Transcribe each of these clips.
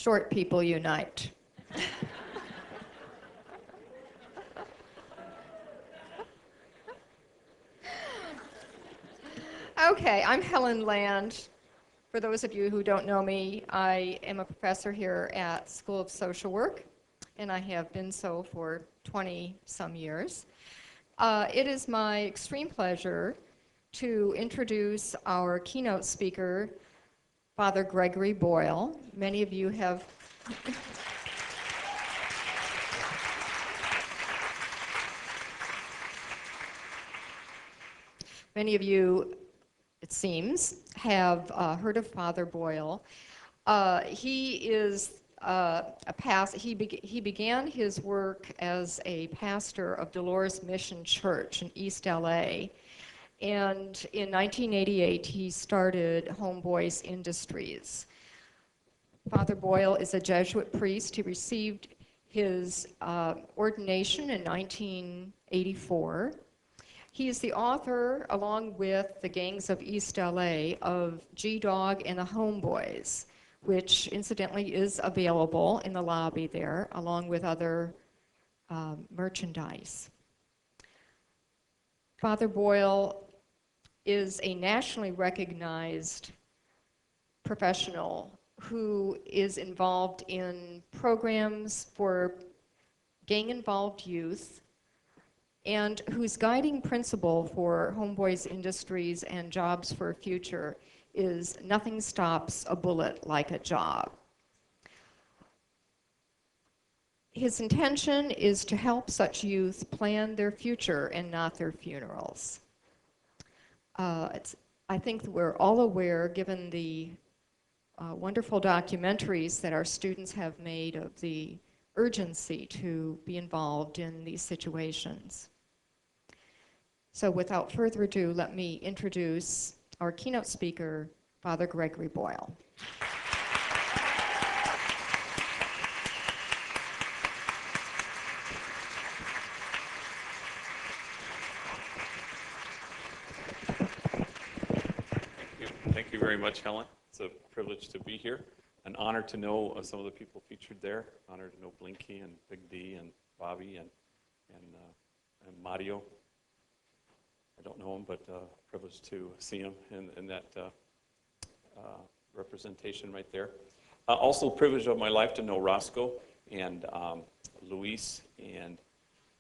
Short people unite. Okay, I'm Helen Land. For those of you who don't know me, I am a professor here at School of Social Work, and I have been so for 20-some years. It is my extreme pleasure to introduce our keynote speaker, Father Gregory Boyle. Many of you have Many of you, it seems, have heard of Father Boyle. He is he began his work as a pastor of Dolores Mission Church in East LA. And in 1988, he started Homeboy Industries. Father Boyle is a Jesuit priest. He received his ordination in 1984. He is the author, along with the gangs of East LA, of G-Dog and the Homeboys, which incidentally is available in the lobby there, along with other merchandise. Father Boyle is a nationally recognized professional who is involved in programs for gang-involved youth, and whose guiding principle for Homeboy Industries and Jobs for a Future is nothing stops a bullet like a job. His intention is to help such youth plan their future and not their funerals. I think we're all aware, given the wonderful documentaries that our students have made, of the urgency to be involved in these situations. So without further ado, let me introduce our keynote speaker, Father Gregory Boyle. Thank you very much, Helen. It's a privilege to be here. An honor to know some of the people featured there. Honor to know Blinky and Big D and Bobby and Mario. I don't know him, but privileged to see him in that representation right there. Also, privilege of my life to know Roscoe and Luis and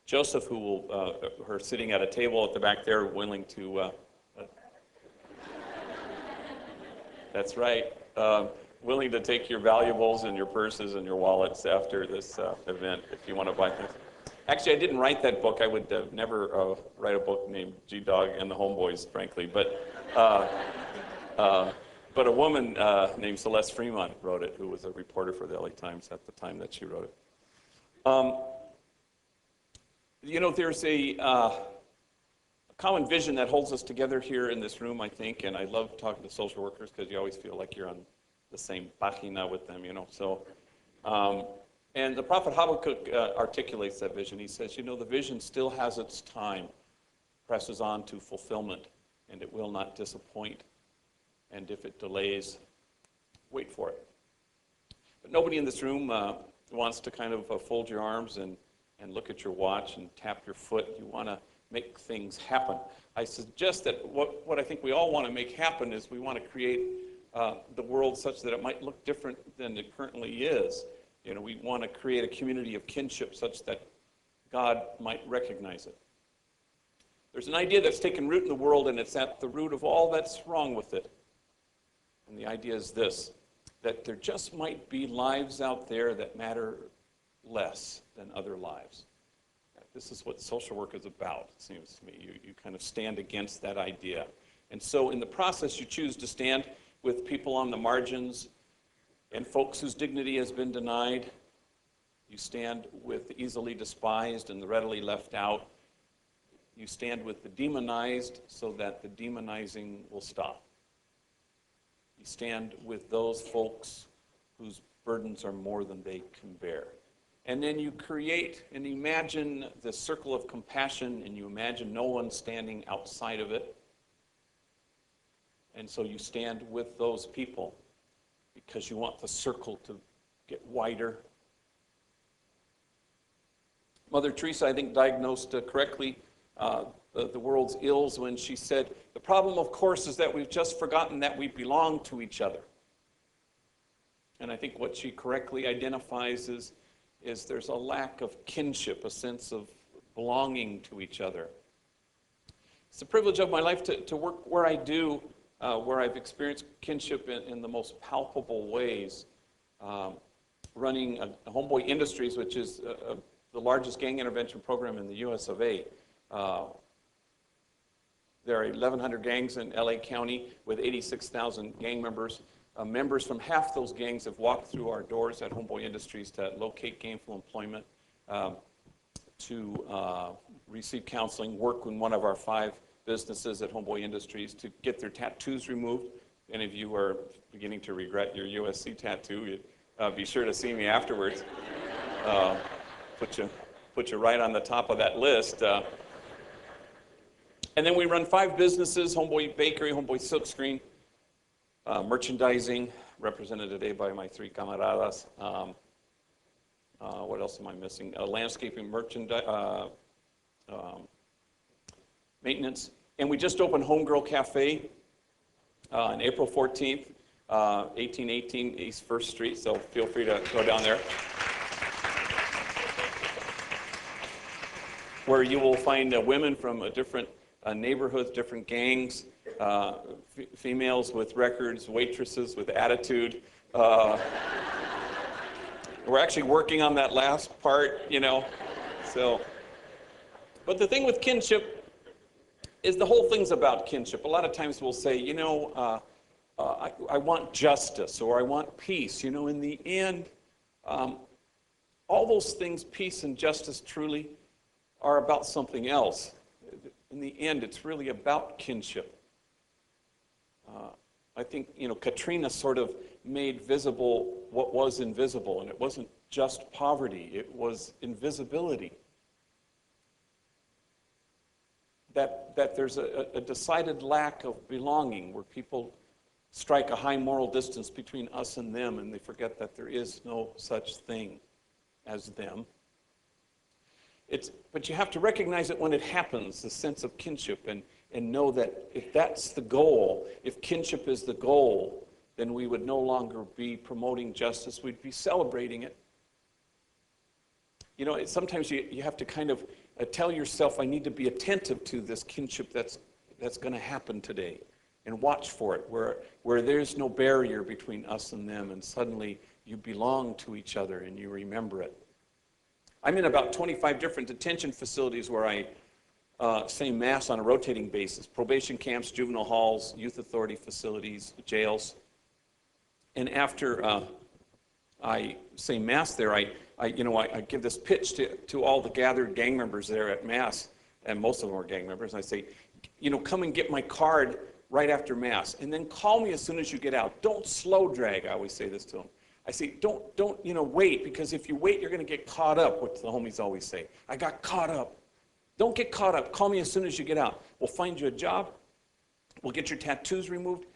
Joseph, who will are sitting at a table at the back there, willing to. That's right. Willing to take your valuables and your purses and your wallets after this event if you want to buy things. Actually, I didn't write that book. I would never write a book named G-Dog and the Homeboys, frankly. But a woman named Celeste Fremont wrote it, who was a reporter for the LA Times at the time that she wrote it. You know, there's a common vision that holds us together here in this room, I think, and I love talking to social workers because you always feel like you're on the same página with them, you know. So, and the prophet Habakkuk articulates that vision. He says, you know, the vision still has its time, presses on to fulfillment, and it will not disappoint. And if it delays, wait for it. But nobody in this room wants to kind of fold your arms and look at your watch and tap your foot. You want to make things happen. I suggest that what I think we all want to make happen is we want to create the world such that it might look different than it currently is. You know, we want to create a community of kinship such that God might recognize it. There's an idea that's taken root in the world, and it's at the root of all that's wrong with it. And the idea is this, that there just might be lives out there that matter less than other lives. This is what social work is about, it seems to me. You kind of stand against that idea. And so in the process, you choose to stand with people on the margins and folks whose dignity has been denied. You stand with the easily despised and the readily left out. You stand with the demonized so that the demonizing will stop. You stand with those folks whose burdens are more than they can bear. And then you create and imagine the circle of compassion, and you imagine no one standing outside of it. And so you stand with those people because you want the circle to get wider. Mother Teresa, I think, diagnosed correctly the world's ills when she said, the problem, of course, is that we've just forgotten that we belong to each other. And I think what she correctly identifies is there's a lack of kinship, a sense of belonging to each other. It's the privilege of my life to work where I do, where I've experienced kinship in the most palpable ways. Running Homeboy Industries, which is the largest gang intervention program in the US of A. There are 1,100 gangs in LA County with 86,000 gang members. Members from half those gangs have walked through our doors at Homeboy Industries to locate gainful employment, to receive counseling, work in one of our 5 businesses at Homeboy Industries, to get their tattoos removed. If any of you are beginning to regret your USC tattoo, be sure to see me afterwards. Put you right on the top of that list. And then we run 5 businesses: Homeboy Bakery, Homeboy Silkscreen, merchandising, represented today by my 3 camaradas. What else am I missing? Landscaping, maintenance. And we just opened Homegirl Cafe on April 14th, 1818 East 1st Street, so feel free to go down there, where you will find women from different neighborhoods, different gangs, females with records, waitresses with attitude. We're actually working on that last part, So, but the thing with kinship is the whole thing's about kinship. A lot of times we'll say, I want justice, or I want peace. In the end, all those things, peace and justice, truly are about something else. In the end, it's really about kinship. I think, Katrina sort of made visible what was invisible, and it wasn't just poverty, it was invisibility. That there's a decided lack of belonging, where people strike a high moral distance between us and them, and they forget that there is no such thing as them. But you have to recognize it when it happens, the sense of kinship, and know that if that's the goal, if kinship is the goal, then we would no longer be promoting justice, we'd be celebrating it. Sometimes you have to kind of tell yourself, I need to be attentive to this kinship that's going to happen today, and watch for it, where there's no barrier between us and them, and suddenly you belong to each other and you remember it. I'm in about 25 different detention facilities where I say Mass on a rotating basis: probation camps, juvenile halls, youth authority facilities, jails. And after I say Mass there, I give this pitch to all the gathered gang members there at Mass, and most of them are gang members, and I say, come and get my card right after Mass, and then call me as soon as you get out. Don't slow drag, I always say this to them. I say, don't wait, because if you wait, you're going to get caught up, what the homies always say. I got caught up. Don't get caught up. Call me as soon as you get out. We'll find you a job. We'll get your tattoos removed.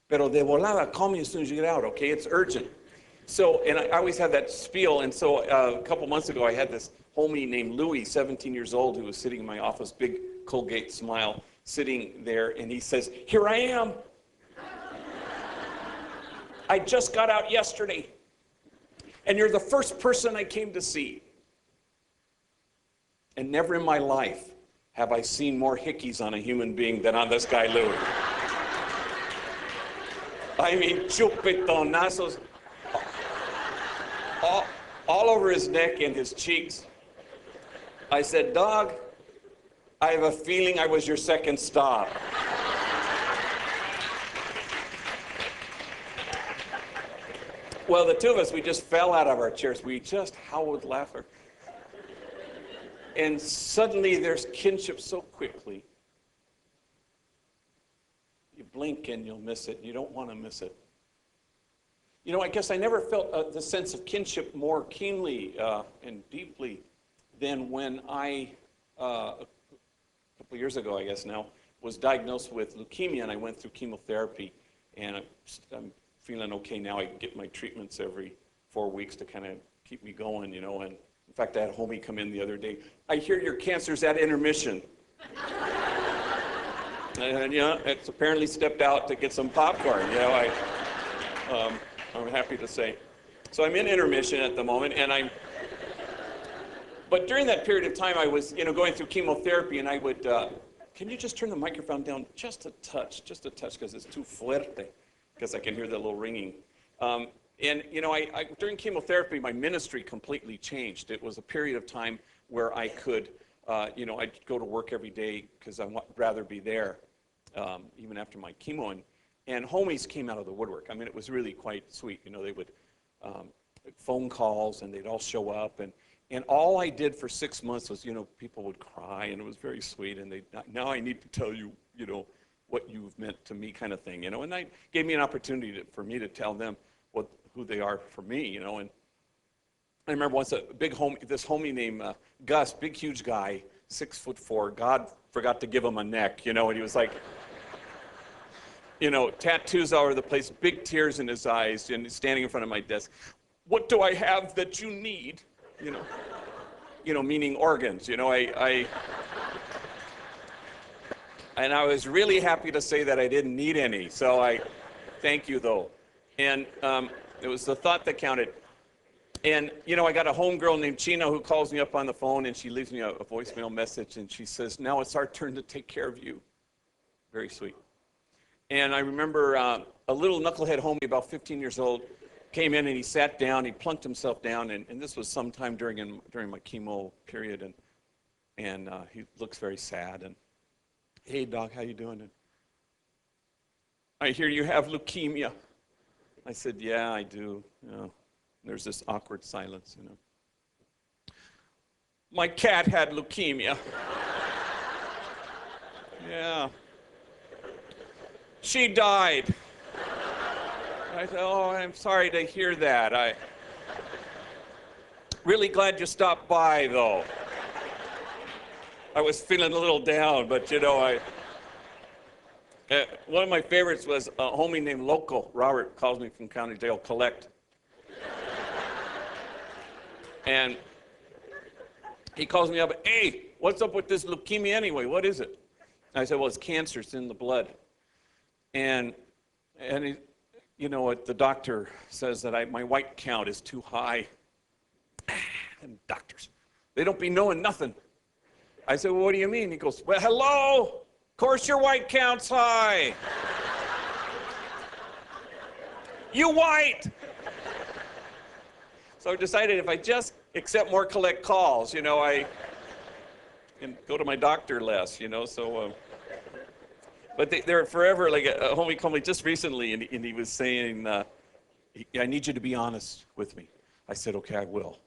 Pero de volada, call me as soon as you get out, okay? It's urgent. So, and I always have that spiel, and so a couple months ago, I had this homie named Louis, 17 years old, who was sitting in my office, big Colgate smile, sitting there, and he says, here I am. I just got out yesterday, and you're the first person I came to see. And never in my life have I seen more hickeys on a human being than on this guy, Louis. I mean, chupetonazos all over his neck and his cheeks. I said, dog, I have a feeling I was your second stop. Well, the two of us, we just fell out of our chairs. We just howled laughter. And suddenly there's kinship so quickly. You blink and you'll miss it. You don't want to miss it. I guess I never felt the sense of kinship more keenly and deeply than when I, a couple years ago, I guess now, was diagnosed with leukemia, and I went through chemotherapy, and I'm feeling okay now. I get my treatments every 4 weeks to kind of keep me going, you know. And in fact, I had a homie come in the other day. I hear your cancer's at intermission. And, you know, it's apparently stepped out to get some popcorn, you know. I'm happy to say. So I'm in intermission at the moment, and but during that period of time, I was, you know, going through chemotherapy, and I would, can you just turn the microphone down just a touch, because it's too fuerte, because I can hear the little ringing. And, you know, during chemotherapy, my ministry completely changed. It was a period of time where I could, you know, I'd go to work every day because I'd rather be there, even after my chemo. And homies came out of the woodwork. I mean, it was really quite sweet. You know, they would phone calls, and they'd all show up. And all I did for 6 months was, you know, people would cry, and it was very sweet. And now I need to tell you, you know, what you've meant to me, kind of thing, you know. And that gave me an opportunity for me to tell them who they are for me, you know. And I remember once this homie named Gus, big, huge guy, 6'4". God forgot to give him a neck, you know. And he was like, you know, tattoos all over the place, big tears in his eyes, and standing in front of my desk. What do I have that you need? You know. You know, meaning organs. You know, and I was really happy to say that I didn't need any. So I thank you, though. And it was the thought that counted. And, you know, I got a homegirl named Chino who calls me up on the phone, and she leaves me a voicemail message, and she says, now it's our turn to take care of you. Very sweet. And I remember a little knucklehead homie, about 15 years old, came in, and he sat down, he plunked himself down, and this was sometime during my chemo period, and he looks very sad, and, hey, Doc, how you doing? And, I hear you have leukemia. I said, yeah, I do. You know, there's this awkward silence, you know. My cat had leukemia. Yeah. She died. I said, oh, I'm sorry to hear that. I really glad you stopped by, though. I was feeling a little down, but, you know, one of my favorites was a homie named Loco. Robert calls me from county jail, collect. And he calls me up, hey, what's up with this leukemia anyway? What is it? I said, well, it's cancer. It's in the blood. And he, you know what, the doctor says that my white count is too high. And doctors, they don't be knowing nothing. I said, well, what do you mean? He goes, well, hello. Of course your white count's high. You white. So I decided if I just accept more collect calls, you know, I can go to my doctor less, you know, so. But they're forever, like a homie called me just recently, and he was saying, I need you to be honest with me. I said, okay, I will.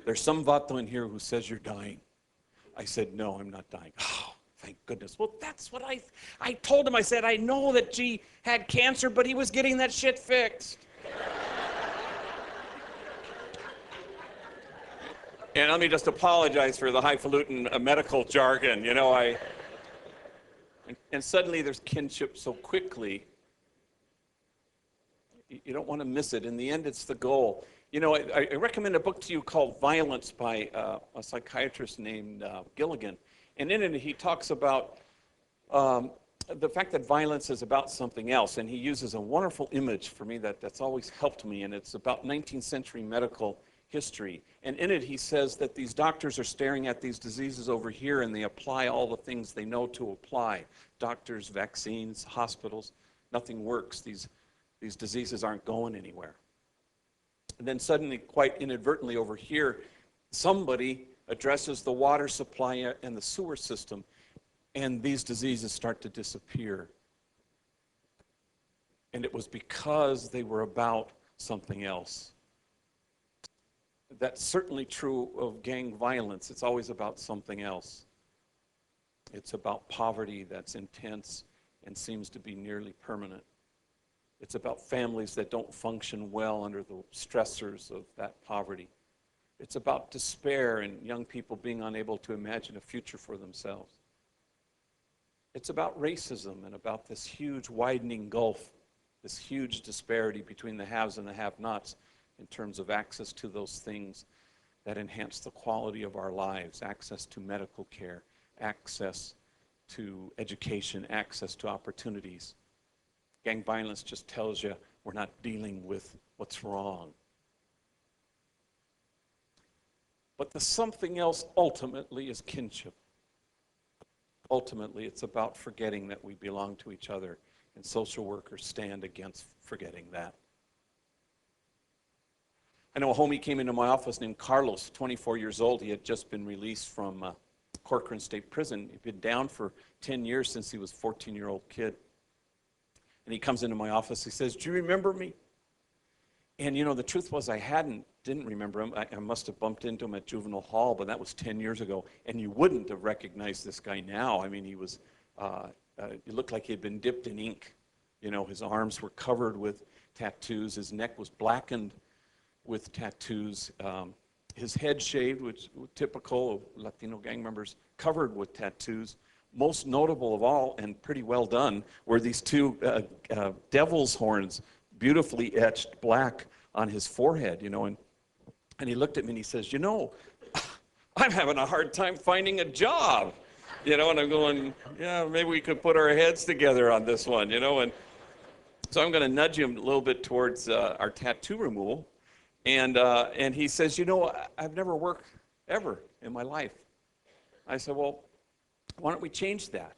There's some vato in here who says you're dying. I said, no, I'm not dying. Oh, thank goodness. Well, that's what I told him. I said, I know that G had cancer, but he was getting that shit fixed. And let me just apologize for the highfalutin medical jargon. You know, and suddenly there's kinship so quickly. You don't want to miss it. In the end, it's the goal. You know, I recommend a book to you called Violence by a psychiatrist named Gilligan. And in it, he talks about the fact that violence is about something else. And he uses a wonderful image for me that's always helped me. And it's about 19th century medical history. And in it, he says that these doctors are staring at these diseases over here, and they apply all the things they know to apply. Doctors, vaccines, hospitals, nothing works. These diseases aren't going anywhere. And then suddenly, quite inadvertently over here, somebody addresses the water supply and the sewer system, and these diseases start to disappear. And it was because they were about something else. That's certainly true of gang violence. It's always about something else. It's about poverty that's intense and seems to be nearly permanent. It's about families that don't function well under the stressors of that poverty. It's about despair and young people being unable to imagine a future for themselves. It's about racism and about this huge widening gulf, this huge disparity between the haves and the have-nots. in terms of access to those things that enhance the quality of our lives, access to medical care, access to education, access to opportunities. Gang violence just tells you we're not dealing with what's wrong. But the something else ultimately is kinship. Ultimately, it's about forgetting that we belong to each other, and social workers stand against forgetting that. I know a homie came into my office named Carlos, 24 years old. He had just been released from Corcoran State Prison. He'd been down for 10 years since he was a 14-year-old kid. And he comes into my office, he says, "Do you remember me?" And you know, the truth was I didn't remember him. I must have bumped into him at juvenile hall, but that was 10 years ago. And you wouldn't have recognized this guy now. I mean, he was, it looked like he had been dipped in ink. You know, his arms were covered with tattoos. His neck was blackened with tattoos. His head shaved, which was typical of Latino gang members, covered with tattoos. Most notable of all, and pretty well done, were these two devil's horns, beautifully etched black on his forehead, you know. And he looked at me and he says, "You know, I'm having a hard time finding a job." You know, and I'm going, "Yeah, maybe we could put our heads together on this one," you know. And so I'm going to nudge him a little bit towards our tattoo removal. And he says, "You know, I've never worked ever in my life." I said, "Well, why don't we change that?"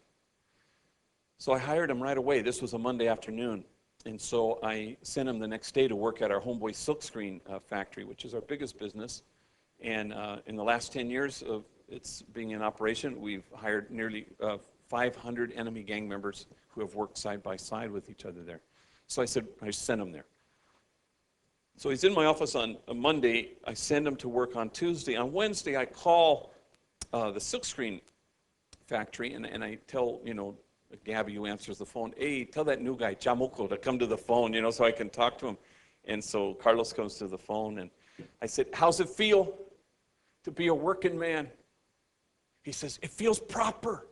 So I hired him right away. This was a Monday afternoon. And so I sent him the next day to work at our Homeboy Silkscreen factory, which is our biggest business. And in the last 10 years of its being in operation, we've hired nearly 500 enemy gang members who have worked side by side with each other there. So I sent him there. So he's in my office on a Monday. I send him to work on Tuesday. On Wednesday, I call the Silkscreen factory, and I tell, you know, Gabby, who answers the phone, "Hey, tell that new guy, Chamuco, to come to the phone, you know, so I can talk to him." And so Carlos comes to the phone, and I said, "How's it feel to be a working man?" He says, "It feels proper."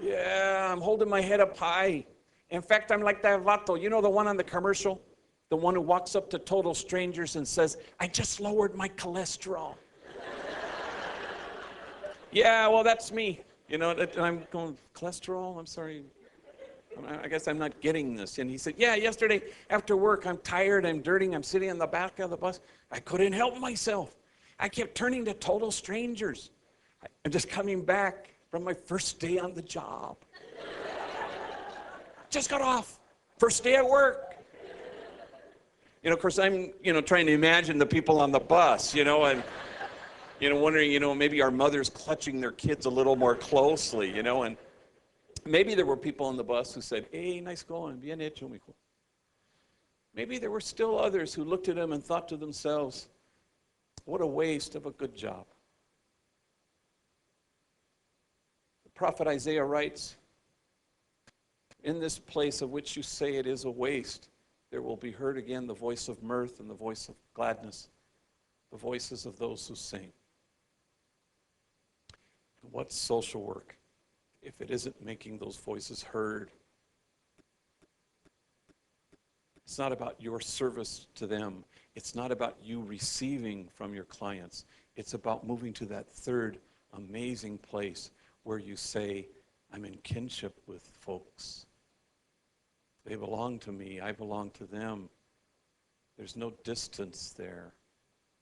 "Yeah, I'm holding my head up high. In fact, I'm like that vato, you know, the one on the commercial? The one who walks up to total strangers and says, 'I just lowered my cholesterol.'" "Yeah, well, that's me." You know, and I'm going, "Cholesterol? I'm sorry. I guess I'm not getting this." And he said, "Yeah, yesterday after work, I'm tired, I'm dirty, I'm sitting in the back of the bus. I couldn't help myself. I kept turning to total strangers. I'm just coming back from my first day on the job. Just got off. First day at work." You know, of course, I'm, you know, trying to imagine the people on the bus, you know, and you know, wondering, you know, maybe our mothers clutching their kids a little more closely, you know, and maybe there were people on the bus who said, "Hey, nice going, bien hecho, mijo." Maybe there were still others who looked at him and thought to themselves, "What a waste of a good job." The prophet Isaiah writes, "In this place of which you say it is a waste, there will be heard again the voice of mirth and the voice of gladness, the voices of those who sing." What's social work if it isn't making those voices heard? It's not about your service to them. It's not about you receiving from your clients. It's about moving to that third amazing place where you say, "I'm in kinship with folks. They belong to me. I belong to them." There's no distance there.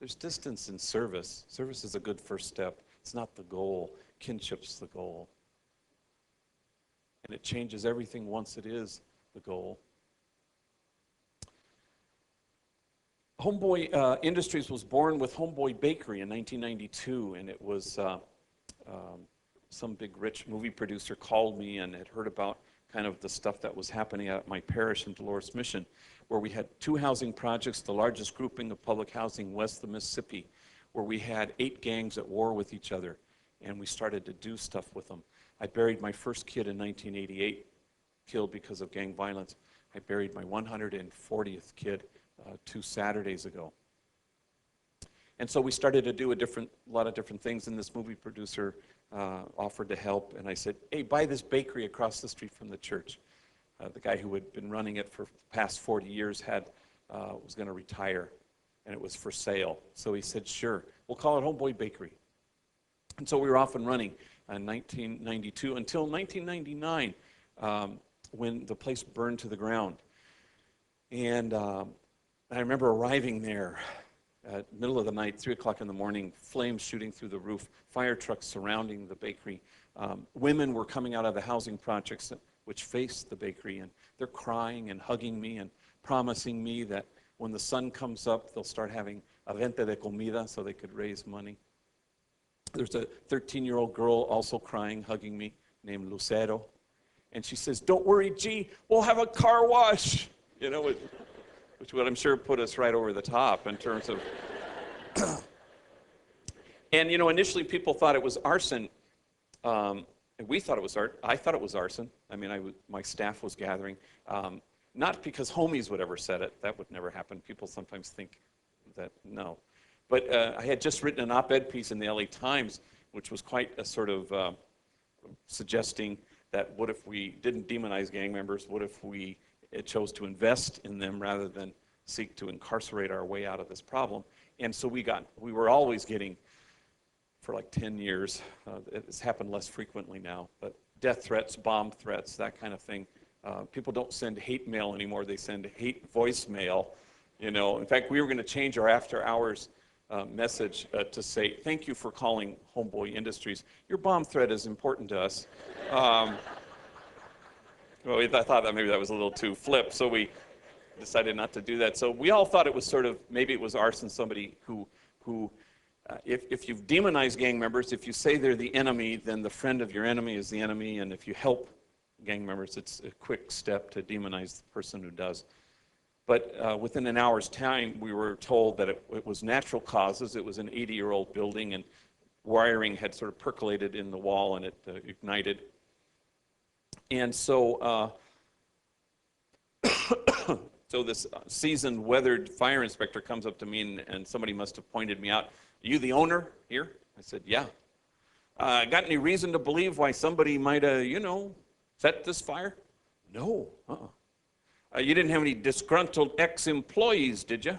There's distance in service. Service is a good first step. It's not the goal. Kinship's the goal. And it changes everything once it is the goal. Homeboy Industries was born with Homeboy Bakery in 1992, and it was some big rich movie producer called me and had heard about kind of the stuff that was happening at my parish in Dolores Mission, where we had 2 housing projects, the largest grouping of public housing west of the Mississippi, where we had 8 gangs at war with each other, and we started to do stuff with them. I buried my first kid in 1988, killed because of gang violence. I buried my 140th kid 2 Saturdays ago. And so we started to do a lot of different things, and this movie producer offered to help, and I said, "Hey, buy this bakery across the street from the church." The guy who had been running it for the past 40 years had was going to retire, and it was for sale. So he said, sure, we'll call it Homeboy Bakery. And so we were off and running in 1992 until 1999, when the place burned to the ground. And I remember arriving there at middle of the night, 3 o'clock in the morning, flames shooting through the roof, fire trucks surrounding the bakery. Women were coming out of the housing projects which faced the bakery, and they're crying and hugging me and promising me that when the sun comes up, they'll start having a venta de comida so they could raise money. There's a 13-year-old girl also crying, hugging me, named Lucero. And she says, don't worry, G, we'll have a car wash. You know, which would, I'm sure, put us right over the top in terms of... And, you know, initially people thought it was arson. We thought it was I thought it was arson. I mean, my staff was gathering. Not because homies would ever said it. That would never happen. People sometimes think that, no. But I had just written an op-ed piece in the LA Times, which was quite a sort of suggesting that what if we didn't demonize gang members? What if we chose to invest in them rather than seek to incarcerate our way out of this problem? And so we were always getting, for like 10 years, it's happened less frequently now, but death threats, bomb threats, that kind of thing. People don't send hate mail anymore, they send hate voicemail. You know, in fact, we were going to change our after hours message to say, thank you for calling Homeboy Industries. Your bomb threat is important to us. Well, I thought that maybe that was a little too flip, so we decided not to do that. So we all thought it was sort of, maybe it was arson, somebody who if you've demonized gang members, if you say they're the enemy, then the friend of your enemy is the enemy, and if you help gang members, it's a quick step to demonize the person who does. But within an hour's time, we were told that it was natural causes. It was an 80-year-old building, and wiring had sort of percolated in the wall, and it ignited. And so, so this seasoned, weathered fire inspector comes up to me, and somebody must have pointed me out. Are you the owner here? I said, yeah. Got any reason to believe why somebody might have, you know, set this fire? No. You didn't have any disgruntled ex-employees, did you?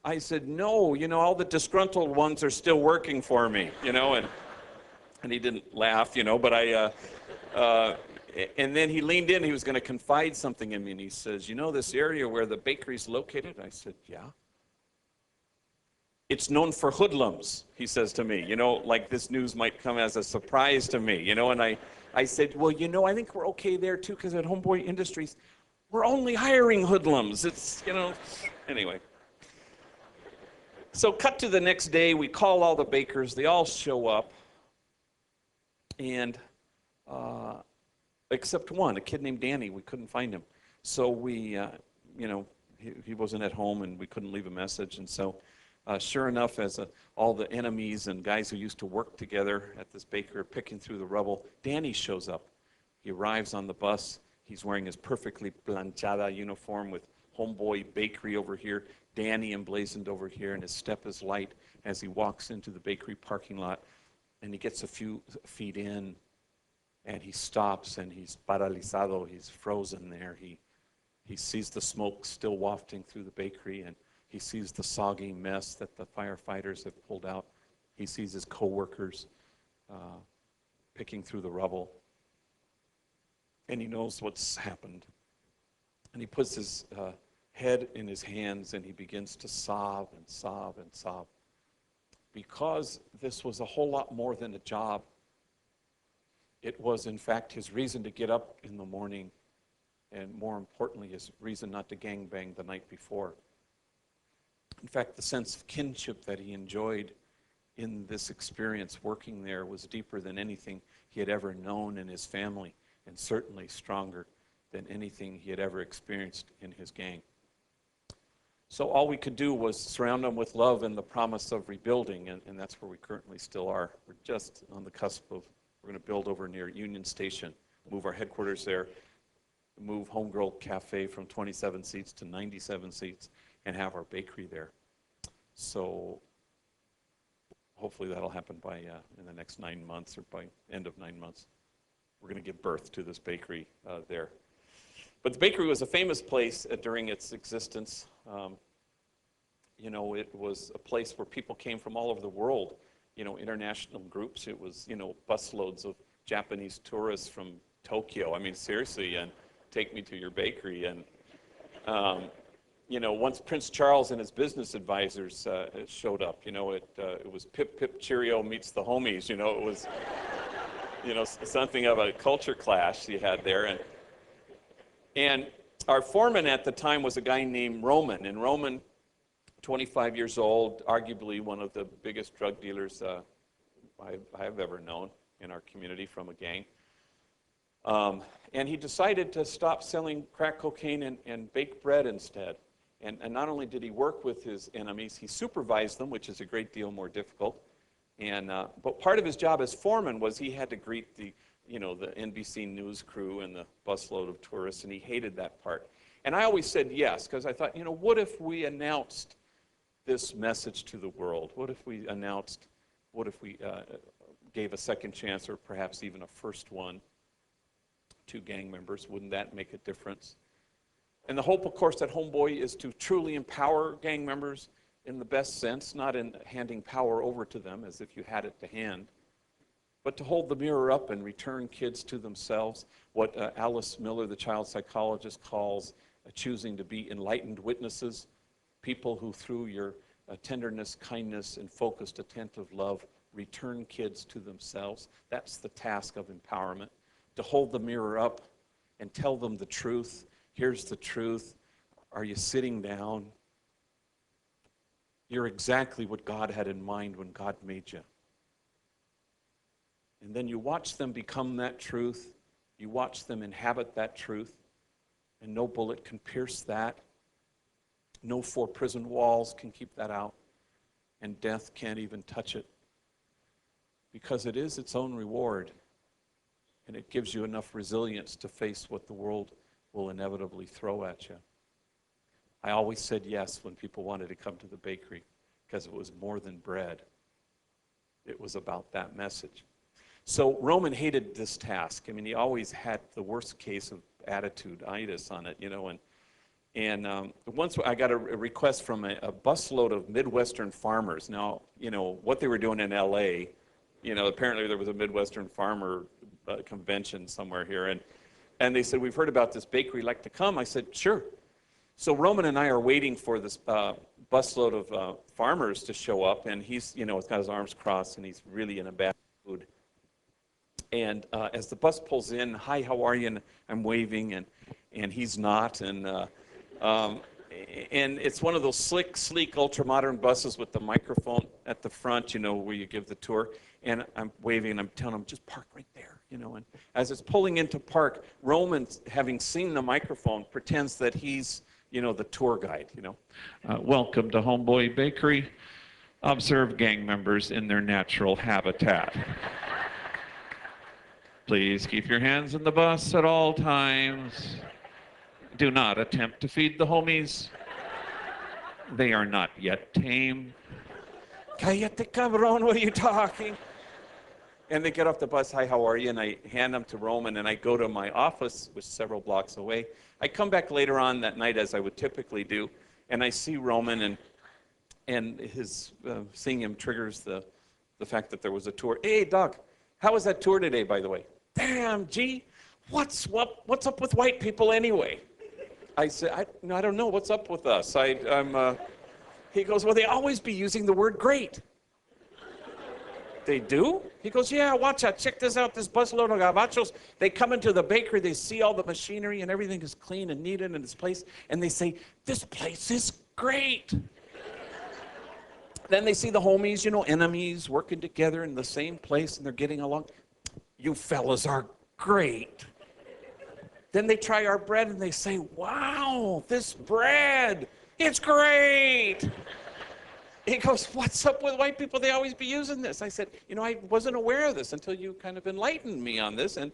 I said, no. You know, all the disgruntled ones are still working for me, you know, and he didn't laugh, you know, but and then he leaned in, he was going to confide something in me, and he says, you know this area where the bakery's located? I said, yeah. It's known for hoodlums, he says to me, you know, like this news might come as a surprise to me, you know, and I said, well, you know, I think we're okay there too, because at Homeboy Industries, we're only hiring hoodlums. It's, you know, anyway. So cut to the next day, we call all the bakers, they all show up, and except one, a kid named Danny, we couldn't find him. So we, you know, he wasn't at home and we couldn't leave a message, and so sure enough, as all the enemies and guys who used to work together at this bakery are picking through the rubble, Danny shows up. He arrives on the bus. He's wearing his perfectly planchada uniform with Homeboy Bakery over here, Danny emblazoned over here, and his step is light as he walks into the bakery parking lot. And he gets a few feet in, and he stops, and he's paralizado. He's frozen there. He sees the smoke still wafting through the bakery, and he sees the soggy mess that the firefighters have pulled out. He sees his coworkers picking through the rubble. And he knows what's happened. And he puts his head in his hands, and he begins to sob and sob and sob. Because this was a whole lot more than a job. It was, in fact, his reason to get up in the morning, and more importantly, his reason not to gangbang the night before. In fact, the sense of kinship that he enjoyed in this experience working there was deeper than anything he had ever known in his family, and certainly stronger than anything he had ever experienced in his gang. So all we could do was surround him with love and the promise of rebuilding, and that's where we currently still are. We're just on the cusp of, we're going to build over near Union Station, move our headquarters there, move Homegirl Cafe from 27 seats to 97 seats, and have our bakery there. So hopefully that'll happen by in the next 9 months, or by end of 9 months. We're going to give birth to this bakery there. But the bakery was a famous place during its existence. It was a place where people came from all over the world, international groups. It was, busloads of Japanese tourists from Tokyo. I mean, seriously, and take me to your bakery. And, once Prince Charles and his business advisors showed up, it was Pip Pip Cheerio meets the homies. It was, something of a culture clash you had there. And our foreman at the time was a guy named Roman. And Roman, 25 years old, arguably one of the biggest drug dealers I've ever known in our community from a gang. And he decided to stop selling crack cocaine and bake bread instead. And not only did he work with his enemies, he supervised them, which is a great deal more difficult. But part of his job as foreman was he had to greet the NBC News crew and the busload of tourists, and he hated that part. And I always said yes, because I thought, what if we announced this message to the world? What if we gave a second chance, or perhaps even a first one, to gang members? Wouldn't that make a difference? And the hope, of course, at Homeboy is to truly empower gang members in the best sense, not in handing power over to them as if you had it to hand, but to hold the mirror up and return kids to themselves, what Alice Miller, the child psychologist, calls choosing to be enlightened witnesses, people who through your tenderness, kindness, and focused, attentive love return kids to themselves. That's the task of empowerment, to hold the mirror up and tell them the truth. Here's the truth. Are you sitting down? You're exactly what God had in mind when God made you. And then you watch them become that truth. You watch them inhabit that truth. And no bullet can pierce that. No 4 prison walls can keep that out. And death can't even touch it. Because it is its own reward. And it gives you enough resilience to face what the world will inevitably throw at you. I always said yes when people wanted to come to the bakery, because it was more than bread. It was about that message. So Roman hated this task. I mean, he always had the worst case of attitude-itis on it, And once I got a request from a busload of Midwestern farmers. Now, what they were doing in L.A., apparently there was a Midwestern farmer convention somewhere here, and they said, we've heard about this bakery, like to come? I said, sure. So Roman and I are waiting for this busload of farmers to show up, and he's, he's got his arms crossed, and he's really in a bad mood. And as the bus pulls in, hi, how are you? And I'm waving, and he's not, and it's one of those slick, sleek, ultra-modern buses with the microphone at the front, where you give the tour. And I'm waving, and I'm telling him, just park right there, And as it's pulling into park, Roman, having seen the microphone, pretends that he's, the tour guide, Welcome to Homeboy Bakery. Observe gang members in their natural habitat. Please keep your hands in the bus at all times. Do not attempt to feed the homies. They are not yet tame. Cállate, cabrón, what are you talking? And they get off the bus, hi, how are you? And I hand them to Roman, and I go to my office, which is several blocks away. I come back later on that night, as I would typically do, and I see Roman, and his seeing him triggers the fact that there was a tour. Hey, Doc, how was that tour today, by the way? Damn, gee, what's up with white people anyway? I said, I don't know, what's up with us? He goes, well, they always be using the word great. They do? He goes, yeah, watch out, check this out, this busload of gabachos. They come into the bakery, they see all the machinery and everything is clean and neat in its place, and they say, this place is great. Then they see the homies, enemies working together in the same place, and they're getting along. You fellas are great. Then they try our bread, and they say, wow, this bread, it's great. He goes, what's up with white people? They always be using this. I said, I wasn't aware of this until you kind of enlightened me on this. And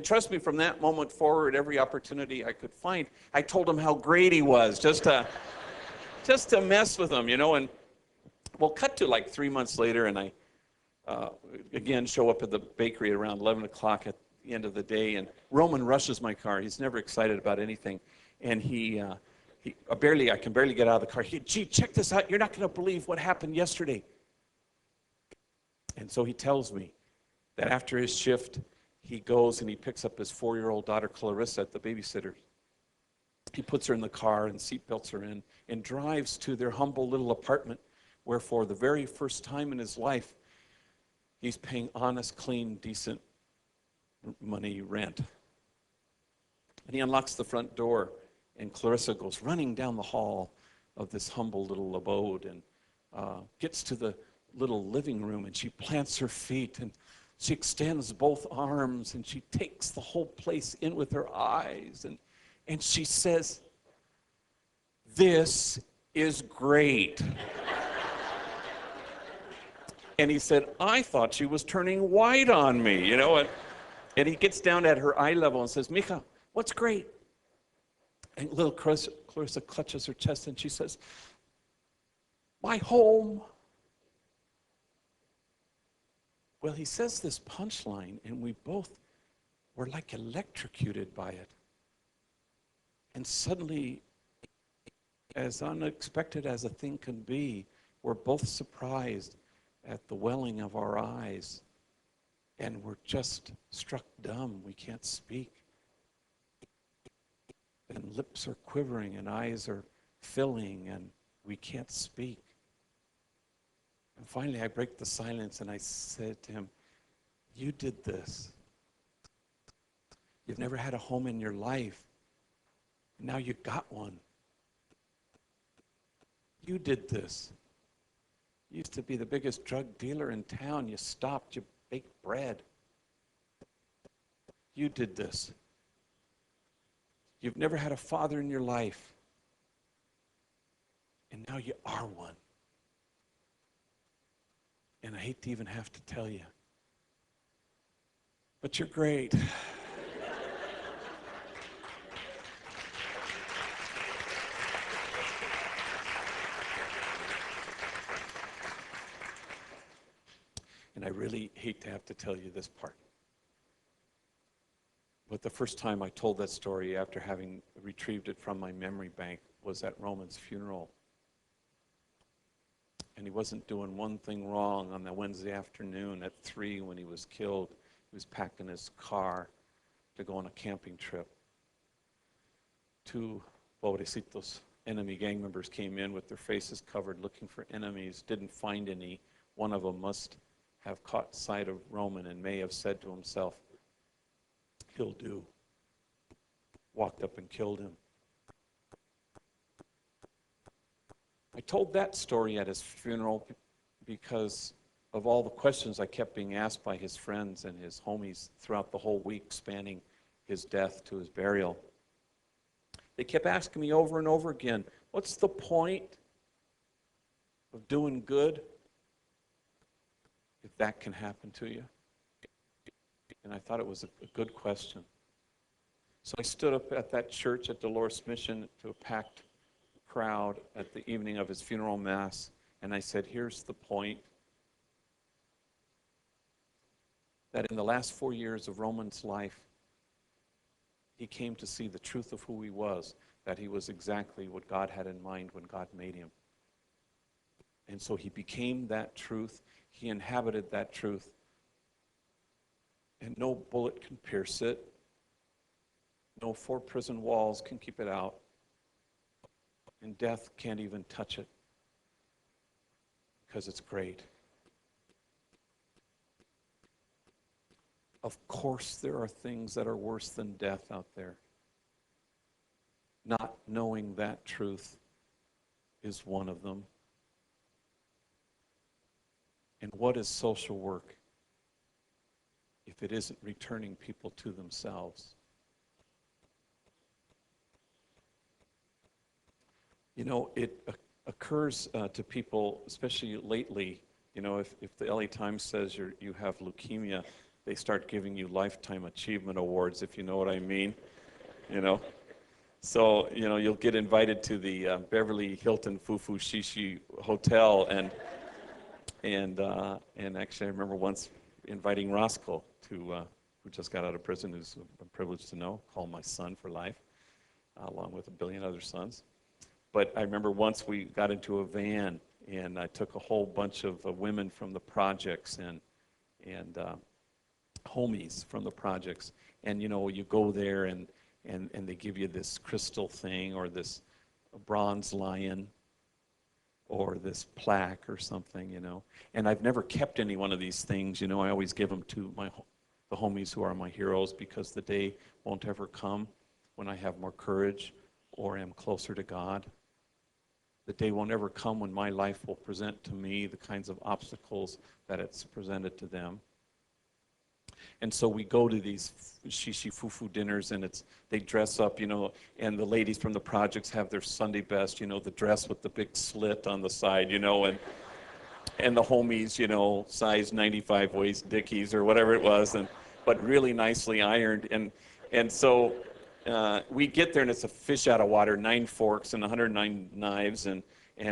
trust me, from that moment forward, every opportunity I could find, I told him how great he was, just to mess with him, And we'll cut to like 3 months later, and I again show up at the bakery at around 11 o'clock the end of the day, and Roman rushes my car. He's never excited about anything, and I can barely get out of the car. Gee, check this out. You're not going to believe what happened yesterday. And so he tells me that after his shift, he goes and he picks up his 4-year-old daughter, Clarissa, at the babysitter. He puts her in the car and seatbelts her in and drives to their humble little apartment where for the very first time in his life, he's paying honest, clean, decent money rent. And he unlocks the front door, and Clarissa goes running down the hall of this humble little abode and gets to the little living room, and she plants her feet, and she extends both arms, and she takes the whole place in with her eyes, and she says, "This is great." And he said, "I thought she was turning white on me, you know." And he gets down at her eye level and says, "Mija, what's great?" And little Clarissa clutches her chest and she says, "My home." Well, he says this punchline, and we both were like electrocuted by it. And suddenly, as unexpected as a thing can be, we're both surprised at the welling of our eyes, and we're just struck dumb. We can't speak. And lips are quivering, and eyes are filling, and we can't speak. And finally, I break the silence, and I said to him, "You did this. You've never had a home in your life. Now you got one. You did this. You used to be the biggest drug dealer in town. You stopped. You baked bread. You did this. You've never had a father in your life. And now you are one. And I hate to even have to tell you, but you're great." And I really hate to have to tell you this part. But the first time I told that story after having retrieved it from my memory bank was at Roman's funeral. And he wasn't doing one thing wrong on that Wednesday afternoon at 3 when he was killed. He was packing his car to go on a camping trip. 2 pobrecitos, enemy gang members came in with their faces covered looking for enemies, didn't find any. One of them must have caught sight of Roman and may have said to himself, "He'll do." Walked up and killed him. I told that story at his funeral because of all the questions I kept being asked by his friends and his homies throughout the whole week spanning his death to his burial. They kept asking me over and over again, "What's the point of doing good if that can happen to you?" And I thought it was a good question. So I stood up at that church at Dolores Mission to a packed crowd at the evening of his funeral mass, and I said, "Here's the point. That in the last 4 years of Roman's life, he came to see the truth of who he was, that he was exactly what God had in mind when God made him. And so he became that truth. He inhabited that truth. And no bullet can pierce it. No 4 prison walls can keep it out. And death can't even touch it because it's great. Of course, there are things that are worse than death out there. Not knowing that truth is one of them. And what is social work if it isn't returning people to themselves? You know, it occurs to people, especially lately, you know, if the LA Times says you have leukemia, they start giving you lifetime achievement awards, if you know what I mean, you know. So, you know, you'll get invited to the Beverly Hilton Fufu Shishi Hotel, and actually I remember once inviting Roscoe to who just got out of prison, who's a privilege to know, call my son for life, along with a billion other sons. But I remember once we got into a van, and I took a whole bunch of women from the projects and homies from the projects. And, you go there, and they give you this crystal thing, or this bronze lion, or this plaque or something, And I've never kept any one of these things, I always give them to the homies who are my heroes, because the day won't ever come when I have more courage or am closer to God. The day won't ever come when my life will present to me the kinds of obstacles that it's presented to them. And so we go to these shishi fufu dinners, and they dress up, and the ladies from the projects have their Sunday best, the dress with the big slit on the side, and the homies, size 95 waist Dickies or whatever it was, but really nicely ironed. And so we get there, and it's a fish out of water, 9 forks and 109 knives, and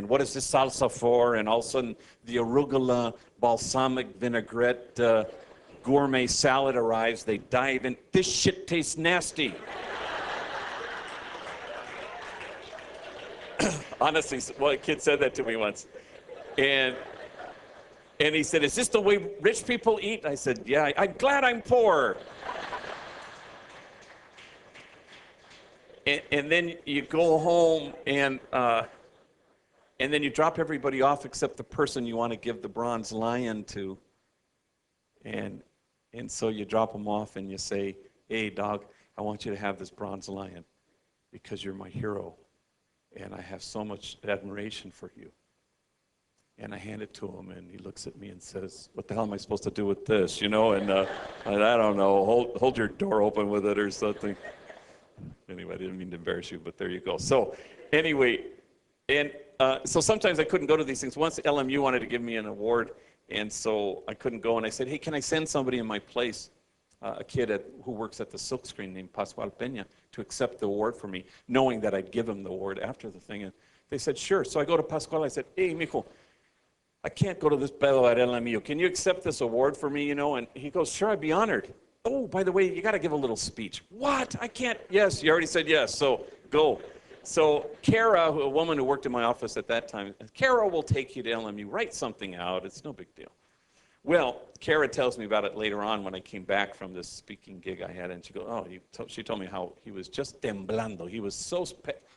what is this salsa for? And all of a sudden, the arugula balsamic vinaigrette gourmet salad arrives. They dive in. This shit tastes nasty. Honestly, well, a kid said that to me once. And he said, "Is this the way rich people eat?" I said, "Yeah, I'm glad I'm poor." And then you go home, and then you drop everybody off except the person you want to give the bronze lion to. And so you drop them off, and you say, "Hey, dog, I want you to have this bronze lion because you're my hero, and I have so much admiration for you." And I hand it to him, and he looks at me and says, "What the hell am I supposed to do with this?" And I don't know, hold your door open with it or something. Anyway, I didn't mean to embarrass you, but there you go. So anyway, and so sometimes I couldn't go to these things. Once LMU wanted to give me an award, and so I couldn't go, and I said, "Hey, can I send somebody in my place, a kid who works at the Silkscreen named Pascual Peña, to accept the award for me," knowing that I'd give him the award after the thing. And they said, "Sure." So I go to Pascual, I said, "Hey, mijo, I can't go to this pedo at LMU. Can you accept this award for me, And he goes, "Sure, I'd be honored. Oh, by the way, you got to give a little speech." "What? I can't." "Yes, you already said yes, so go." So Kara, a woman who worked in my office at that time, "Kara will take you to LMU. Write something out. It's no big deal." Well, Kara tells me about it later on when I came back from this speaking gig I had, and she goes, she told me how he was just temblando. He was so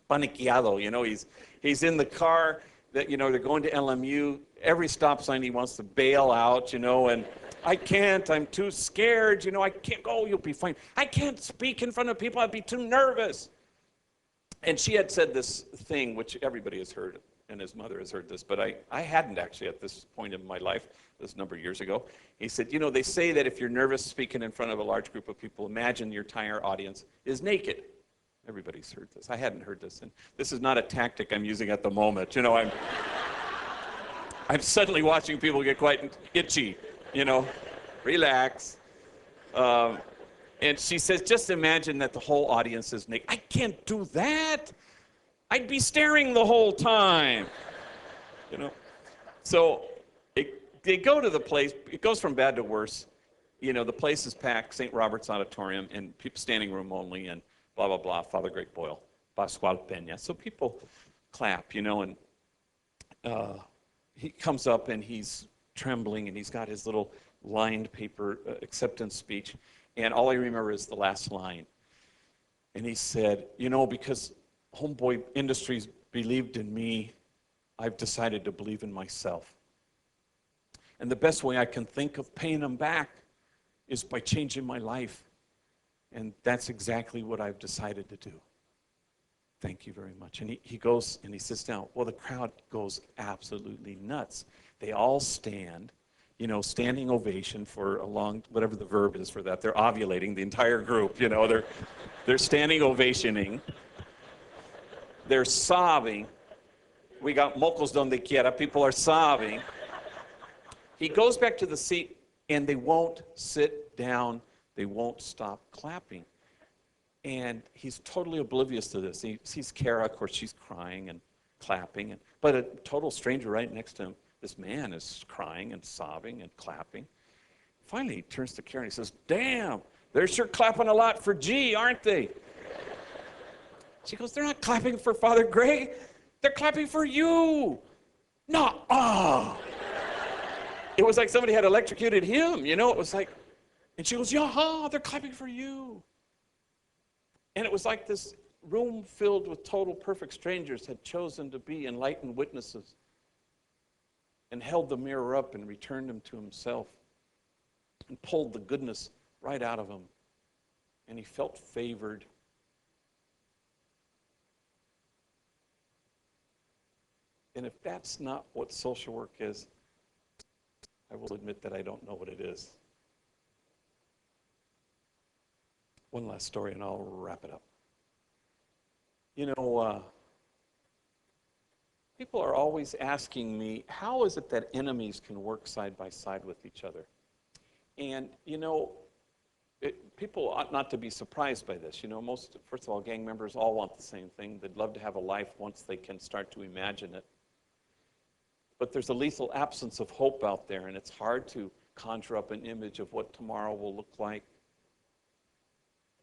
paniqueado, he's in the car, that, they're going to LMU. Every stop sign he wants to bail out, and "I can't, I'm too scared, I can't go." "You'll be fine." "I can't speak in front of people, I'd be too nervous." And she had said this thing, which everybody has heard, and his mother has heard this, but I hadn't actually at this point in my life, this number of years ago. He said, "They say that if you're nervous speaking in front of a large group of people, imagine your entire audience is naked." Everybody's heard this. I hadn't heard this, and this is not a tactic I'm using at the moment. I'm suddenly watching people get quite itchy, Relax. And she says, "Just imagine that the whole audience is naked." "I can't do that. I'd be staring the whole time." So they go to the place. It goes from bad to worse. The place is packed, St. Robert's Auditorium, and people standing room only, and blah, blah, blah, Father Greg Boyle, Pascual Peña. So people clap, and he comes up, and he's trembling, and he's got his little lined paper acceptance speech. And all I remember is the last line. And he said, "Because Homeboy Industries believed in me, I've decided to believe in myself. And the best way I can think of paying them back is by changing my life. And that's exactly what I've decided to do. Thank you very much." And he goes and he sits down. Well, the crowd goes absolutely nuts. They all stand. Standing ovation for a long, whatever the verb is for that. They're ovulating, the entire group, they're standing ovationing. They're sobbing. We got mocos donde quiera. People are sobbing. He goes back to the seat, and they won't sit down. They won't stop clapping. And he's totally oblivious to this. He sees Kara, of course, she's crying and clapping. But a total stranger right next to him, this man is crying and sobbing and clapping. Finally, he turns to Kara and he says, "Damn, They're sure clapping a lot for G, aren't they? She goes, they're not clapping for Father Greg. They're clapping for you. No, It was like somebody had electrocuted him, you know? It was like, and she goes, yeah, they're clapping for you. And it was like this room filled with total perfect strangers had chosen to be enlightened witnesses and held the mirror up and returned him to himself and pulled the goodness right out of him. And he felt favored. And if that's not what social work is, I will admit that I don't know what it is. One last story and I'll wrap it up. You know, people are always asking me, how is it that enemies can work side by side with each other? And, you know, people ought not to be surprised by this. You know, first of all, gang members all want the same thing. They'd love to have a life once they can start to imagine it. But there's a lethal absence of hope out there, and it's hard to conjure up an image of what tomorrow will look like.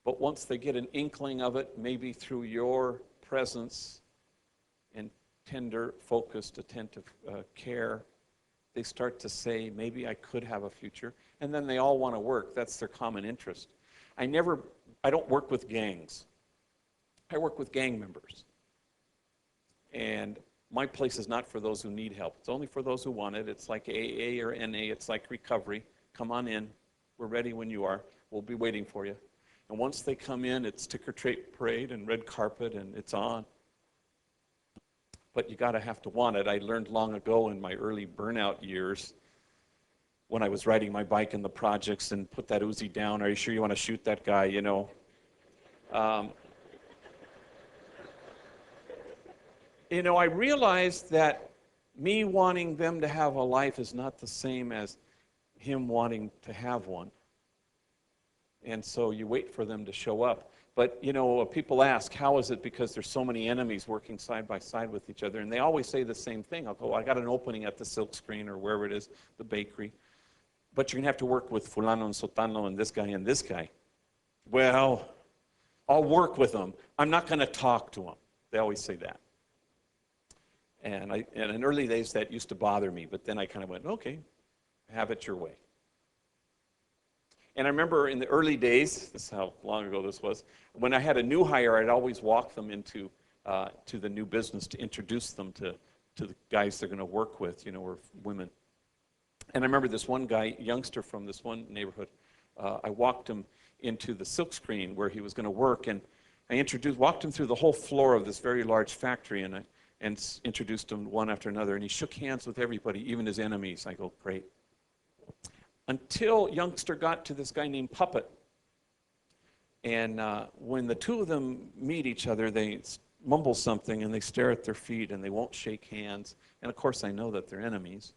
But once they get an inkling of it, maybe through your presence and tender, focused, attentive care, they start to say, maybe I could have a future. And then they all want to work. That's their common interest. I don't work with gangs. I work with gang members. And my place is not for those who need help. It's only for those who want it. It's like AA or NA. It's like recovery. Come on in. We're ready when you are. We'll be waiting for you. And once they come in, it's ticker tape parade and red carpet, and it's on. But you got to have to want it. I learned long ago in my early burnout years when I was riding my bike in the projects and put that Uzi down. Are you sure you want to shoot that guy, you know? You know, I realized that me wanting them to have a life is not the same as him wanting to have one. And so you wait for them to show up. But, you know, people ask, how is it because there's so many enemies working side by side with each other? And they always say the same thing. I'll go, I got an opening at the silk screen or wherever it is, the bakery. But you're going to have to work with fulano and sotano and this guy and this guy. Well, I'll work with them. I'm not going to talk to them. They always say that. And in early days, that used to bother me. But then I kind of went, okay, have it your way. And I remember in the early days, this is how long ago this was, when I had a new hire, I'd always walk them into to the new business to introduce them to the guys they're going to work with, you know, or women. And I remember this one guy, youngster from this one neighborhood, I walked him into the silkscreen where he was going to work, and I walked him through the whole floor of this very large factory, and introduced him one after another, and he shook hands with everybody, even his enemies. I go, great. Until youngster got to this guy named Puppet. And when the two of them meet each other, they mumble something and they stare at their feet and they won't shake hands. And of course I know that they're enemies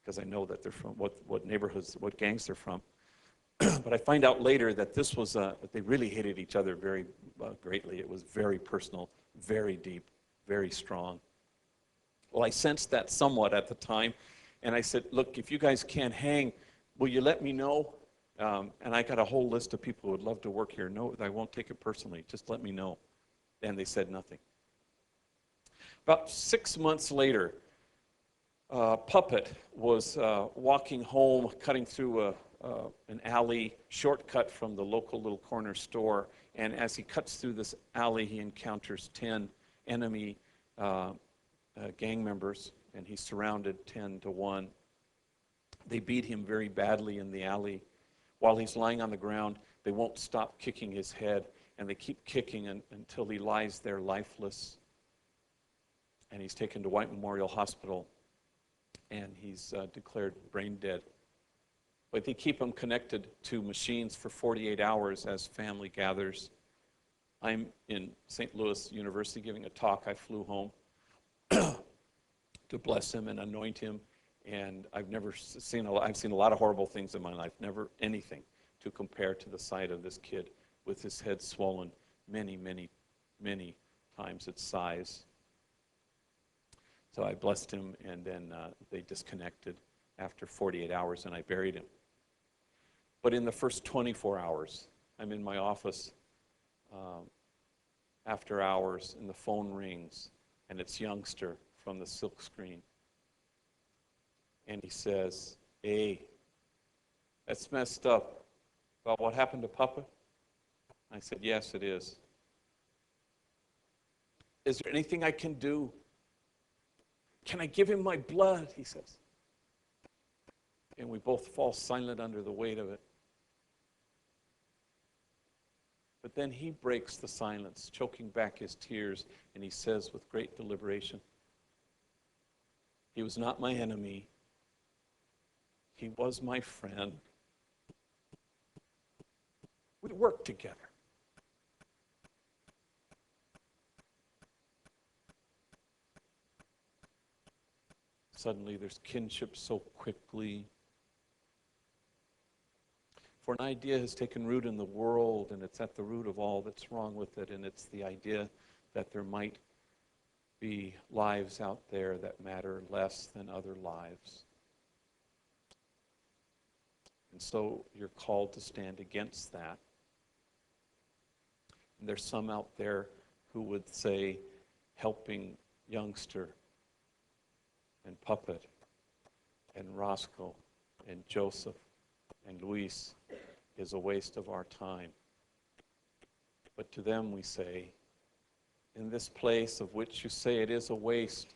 because I know that they're from what neighborhoods, what gangs they're from. But I find out later that this was, they really hated each other very greatly. It was very personal, very deep, very strong. Well, I sensed that somewhat at the time. And I said, look, if you guys can't hang, will you let me know? And I got a whole list of people who would love to work here. No, I won't take it personally. Just let me know. And they said nothing. About 6 months later, Puppet was walking home, cutting through an alley, shortcut from the local little corner store. And as he cuts through this alley, he encounters 10 enemy gang members, and he's surrounded 10 to 1. They beat him very badly in the alley. While he's lying on the ground, they won't stop kicking his head, and they keep kicking until he lies there lifeless. And he's taken to White Memorial Hospital, and he's declared brain dead. But they keep him connected to machines for 48 hours as family gathers. I'm in St. Louis University giving a talk. I flew home to bless him and anoint him. And I've seen a lot of horrible things in my life, never anything to compare to the sight of this kid with his head swollen many, many, many times its size. So I blessed him, and then they disconnected after 48 hours, and I buried him. But in the first 24 hours, I'm in my office after hours, and the phone rings, and it's Youngster from the silk screen. And he says, "Hey, that's messed up. About what happened to Papa?" I said, "Yes, it is. Is there anything I can do? Can I give him my blood?" he says. And we both fall silent under the weight of it. But then he breaks the silence, choking back his tears, and he says with great deliberation, "He was not my enemy. He was my friend. We worked together." Suddenly there's kinship so quickly. For an idea has taken root in the world, and it's at the root of all that's wrong with it, and it's the idea that there might be lives out there that matter less than other lives. And so you're called to stand against that. And there's some out there who would say helping Youngster and Puppet and Roscoe and Joseph and Luis is a waste of our time. But to them we say, in this place of which you say it is a waste,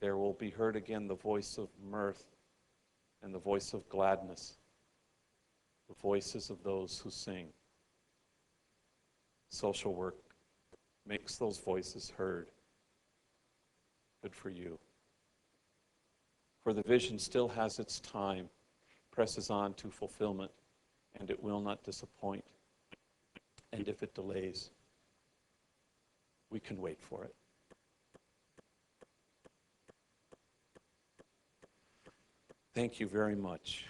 there will be heard again the voice of mirth and the voice of gladness, the voices of those who sing. Social work makes those voices heard. Good for you. For the vision still has its time, presses on to fulfillment, and it will not disappoint. And if it delays, we can wait for it. Thank you very much.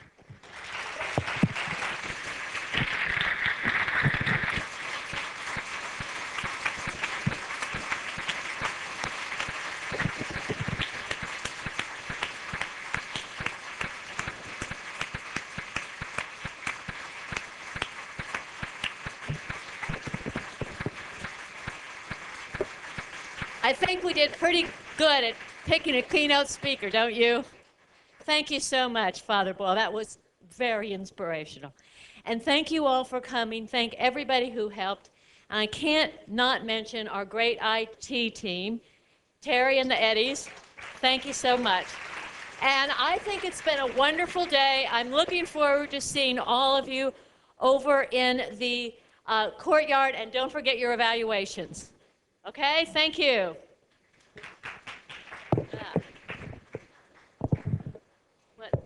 I think we did pretty good at picking a keynote speaker, don't you? Thank you so much, Father Boyle. That was very inspirational. And thank you all for coming. Thank everybody who helped. And I can't not mention our great IT team, Terry and the Eddies. Thank you so much. And I think it's been a wonderful day. I'm looking forward to seeing all of you over in the courtyard. And don't forget your evaluations. Okay, thank you.